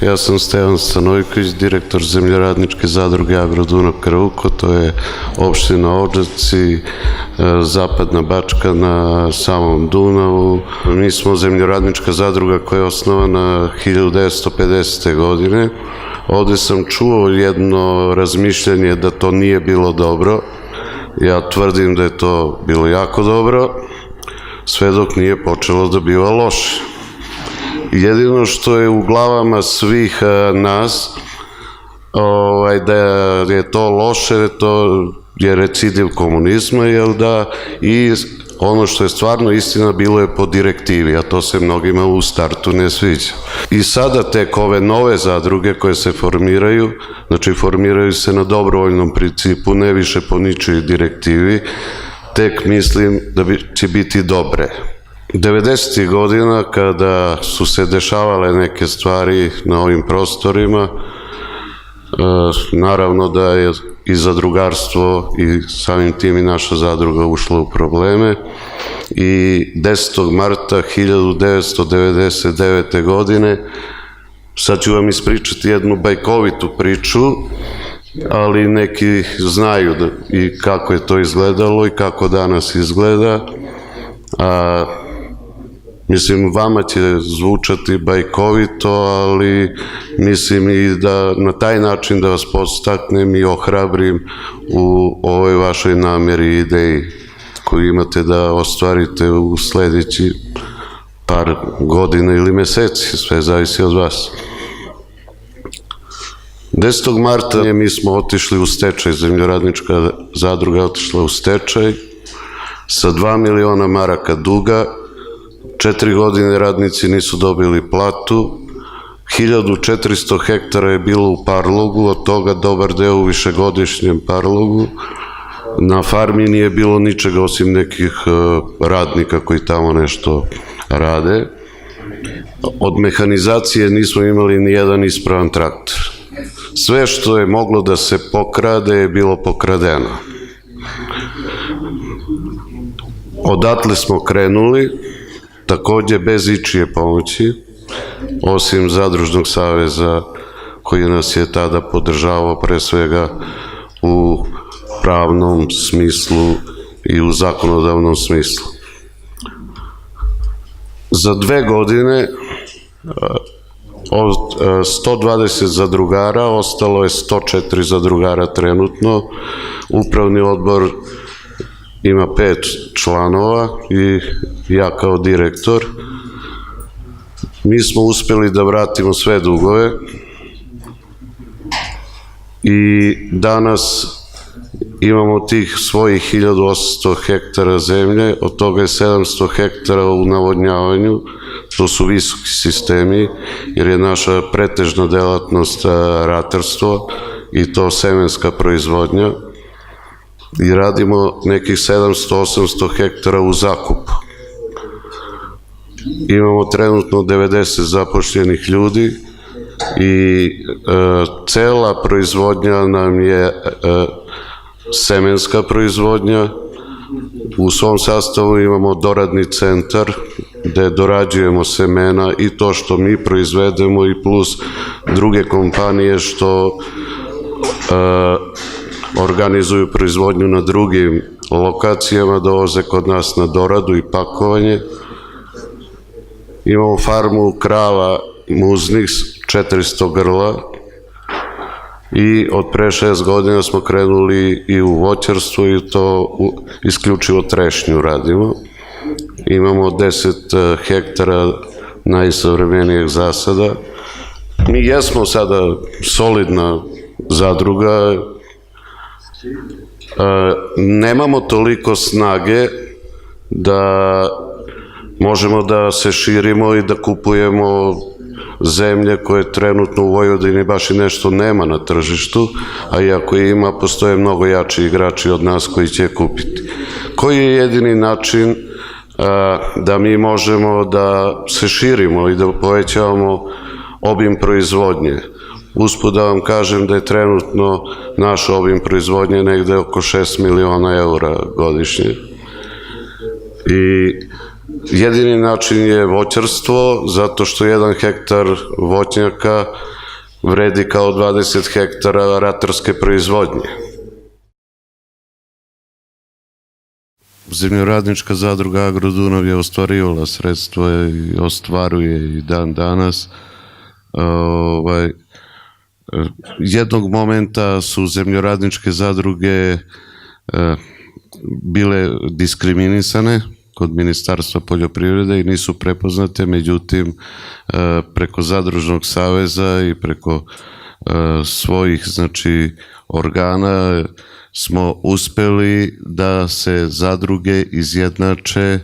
Ja sam Stevan Stanojković, direktor Zemljoradničke zadruge Agro-Dunav Krvko, to je opština Odžaci, zapadna Bačka na samom Dunavu. Mi smo Zemljoradnička zadruga koja je osnovana 1950. godine. Ovde sam čuo jedno razmišljanje da to nije bilo dobro. Ja tvrdim da je to bilo jako dobro, sve dok nije počelo da biva loše. Jedino što je u glavama svih nas da je to loše, to je recidiv komunizma, jel da, i ono što je stvarno istina bilo je po direktivi, a to se mnogima u startu ne sviđa. I sada tek ove nove zadruge koje se formiraju, znači formiraju se na dobrovoljnom principu, ne više po ničoj direktivi, tek mislim da će biti dobre. 90. godina kada su se dešavale neke stvari na ovim prostorima, naravno da je i zadrugarstvo i samim tim i naša zadruga ušla u probleme i 10. marta 1999. godine, sad ću vam ispričati jednu bajkovitu priču, ali neki znaju i kako je to izgledalo i kako danas izgleda, mislim, vama će zvučati bajkovito, ali mislim i da na taj način da vas podstaknem i ohrabrim u ovoj vašoj nameri i ideji koju imate da ostvarite u sledeći par godina ili meseci, sve zavisi od vas. 10. marta mi smo otišli u stečaj, Zemljoradnička zadruga otišla u stečaj sa 2 miliona maraka duga. 4 godine radnici nisu dobili platu, 1400 hektara je bilo u parlogu, od toga dobar deo u višegodišnjem parlogu. Na farmi nije bilo ničega osim nekih radnika koji tamo nešto rade. Od mehanizacije nismo imali ni jedan ispravan traktor. Sve što je moglo da se pokrade je bilo pokradeno. Odatle smo krenuli, takođe bez ičije pomoći, osim Zadružnog saveza koji nas je tada podržavao pre svega u pravnom smislu i u zakonodavnom smislu. Za 2 godine od 120 zadrugara ostalo je 104 zadrugara trenutno. Upravni odbor ima 5 članova i ja kao direktor. Mi smo uspeli da vratimo sve dugove i danas imamo tih svojih 1800 hektara zemlje, od toga je 700 hektara u navodnjavanju, to su visoki sistemi, jer je naša pretežna delatnost ratarstvo i to semenska proizvodnja. I radimo nekih 700-800 hektara u zakupu. Imamo trenutno 90 zapošljenih ljudi i cela proizvodnja nam je semenska proizvodnja. U svom sastavu imamo doradni centar gde dorađujemo semena i to što mi proizvedemo i plus druge kompanije što organizuju proizvodnju na drugim lokacijama, dovoze kod nas na doradu i pakovanje. Imamo farmu krava muznih, 400 grla i od pre 6 godina smo krenuli i u voćarstvo i to isključivo trešnju radimo. Imamo 10 hektara najsavremenijeg zasada. Mi jesmo sada solidna zadruga, nemamo toliko snage da možemo da se širimo i da kupujemo zemlje koje trenutno u Vojvodini baš i nešto nema na tržištu, a i ako ima, postoje mnogo jači igrači od nas koji će kupiti. Koji je jedini način da mi možemo da se širimo i da povećavamo obim proizvodnje? Usput da vam kažem da je trenutno naš obim proizvodnje negde oko 6 miliona eura godišnje. I Jedini način je voćarstvo, zato što 1 hektar voćnjaka vredi kao 20 hektara ratarske proizvodnje. Zemljoradnička zadruga Agrodunav je ostvarivala sredstva i ostvaruje i dan danas. Jednog momenta su zemljoradničke zadruge bile diskriminisane kod Ministarstva poljoprivrede i nisu prepoznate, međutim preko Zadružnog saveza i preko svojih organa smo uspeli da se zadruge izjednače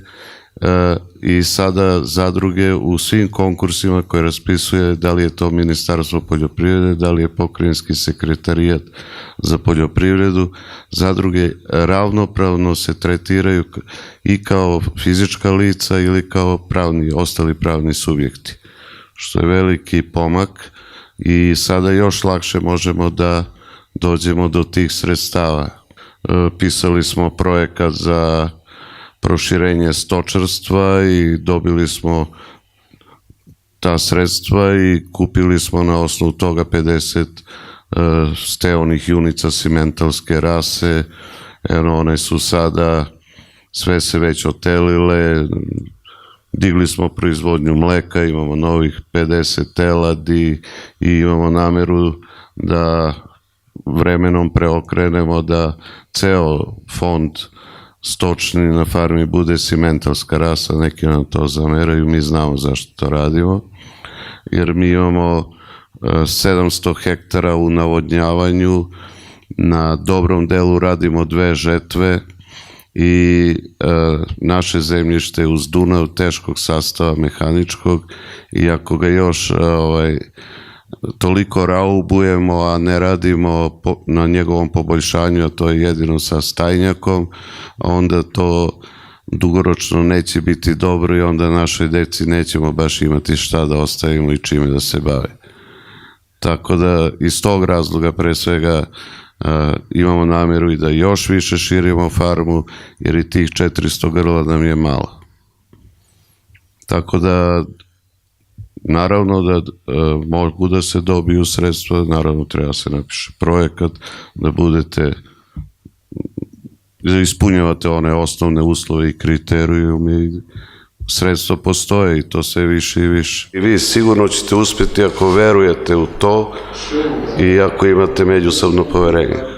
i sada zadruge u svim konkursima koje raspisuje, da li je to Ministarstvo poljoprivrede, da li je Pokrajinski sekretarijat za poljoprivredu, zadruge ravnopravno se tretiraju i kao fizička lica ili kao ostali pravni subjekti, što je veliki pomak i sada još lakše možemo da dođemo do tih sredstava. Pisali smo projekat za proširenje stočarstva i dobili smo ta sredstva i kupili smo na osnovu toga 50 steonih junica simentalske rase. One su sada, sve se već otelile, digli smo proizvodnju mleka, imamo novih 50 teladi i imamo nameru da vremenom preokrenemo da ceo fond stočni na farmi bude simentalska rasa. Neki nam to zameraju, mi znamo zašto to radimo, jer mi imamo 700 hektara u navodnjavanju, na dobrom delu radimo 2 žetve i naše zemljište je uz Dunav teškog sastava mehaničkog i ako ga još toliko raubujemo, a ne radimo na njegovom poboljšanju, a to je jedino sa stajnjakom, onda to dugoročno neće biti dobro i onda našoj deci nećemo baš imati šta da ostavimo i čime da se bave. Tako da iz tog razloga pre svega imamo nameru i da još više širimo farmu, jer i tih 400 grla nam je malo. Tako da naravno da mogu da se dobiju sredstva, naravno treba se napiše projekat, da budete, da ispunjavate one osnovne uslove i kriterijume, sredstva postoje i to sve više i više. I vi sigurno ćete uspjeti ako verujete u to i ako imate međusobno poverenje.